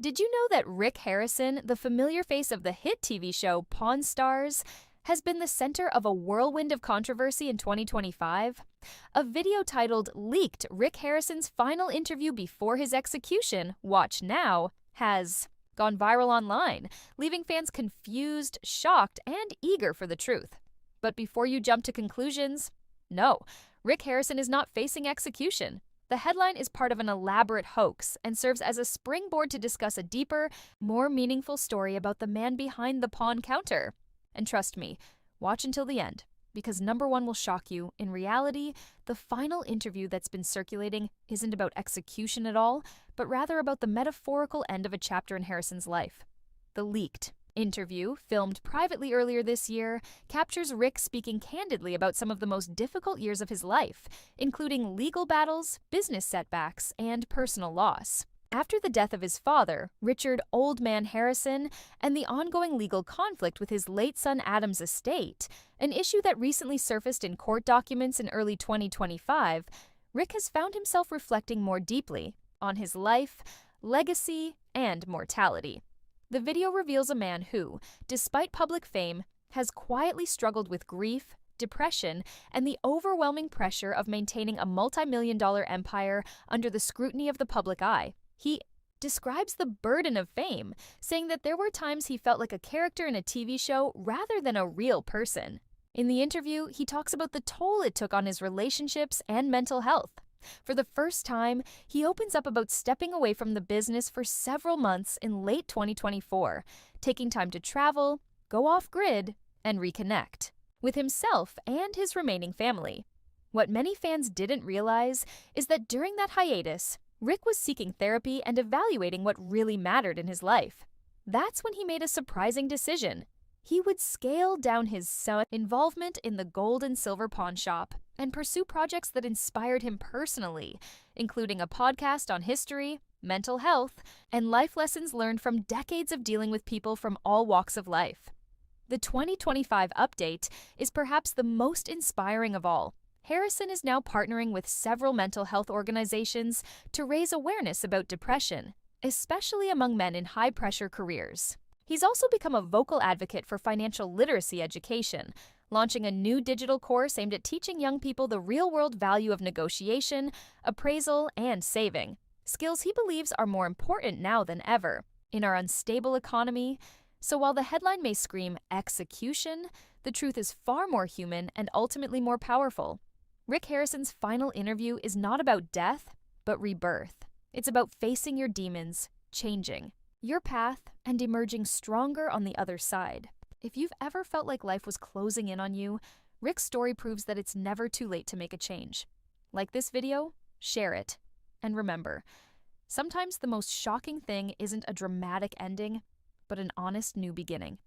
Did you know that Rick Harrison, the familiar face of the hit TV show Pawn Stars, has been the center of a whirlwind of controversy in 2025? A video titled Leaked Rick Harrison's Final Interview Before His Execution, Watch Now, has gone viral online, leaving fans confused, shocked, and eager for the truth. But before you jump to conclusions, no, Rick Harrison is not facing execution. The headline is part of an elaborate hoax and serves as a springboard to discuss a deeper, more meaningful story about the man behind the pawn counter. And trust me, watch until the end, because number one will shock you. In reality, the final interview that's been circulating isn't about execution at all, but rather about the metaphorical end of a chapter in Harrison's life. The leaked interview, filmed privately earlier this year, captures Rick speaking candidly about some of the most difficult years of his life, including legal battles, business setbacks, and personal loss. After the death of his father, Richard Old Man Harrison, and the ongoing legal conflict with his late son Adam's estate, an issue that recently surfaced in court documents in early 2025, Rick has found himself reflecting more deeply on his life, legacy, and mortality. The video reveals a man who, despite public fame, has quietly struggled with grief, depression, and the overwhelming pressure of maintaining a multi-million-dollar empire under the scrutiny of the public eye. He describes the burden of fame, saying that there were times he felt like a character in a TV show rather than a real person. In the interview, he talks about the toll it took on his relationships and mental health. For the first time, he opens up about stepping away from the business for several months in late 2024, taking time to travel, go off-grid, and reconnect with himself and his remaining family. What many fans didn't realize is that during that hiatus, Rick was seeking therapy and evaluating what really mattered in his life. That's when he made a surprising decision. He would scale down his son's involvement in the gold and silver pawn shop and pursue projects that inspired him personally, including a podcast on history, mental health, and life lessons learned from decades of dealing with people from all walks of life. The 2025 update is perhaps the most inspiring of all. Harrison is now partnering with several mental health organizations to raise awareness about depression, especially among men in high-pressure careers. He's also become a vocal advocate for financial literacy education, launching a new digital course aimed at teaching young people the real-world value of negotiation, appraisal, and saving, skills he believes are more important now than ever in our unstable economy. So while the headline may scream execution, the truth is far more human and ultimately more powerful. Rick Harrison's final interview is not about death, but rebirth. It's about facing your demons, changing your path, and emerging stronger on the other side. If you've ever felt like life was closing in on you, Rick's story proves that it's never too late to make a change. Like this video? Share it. And remember, sometimes the most shocking thing isn't a dramatic ending, but an honest new beginning.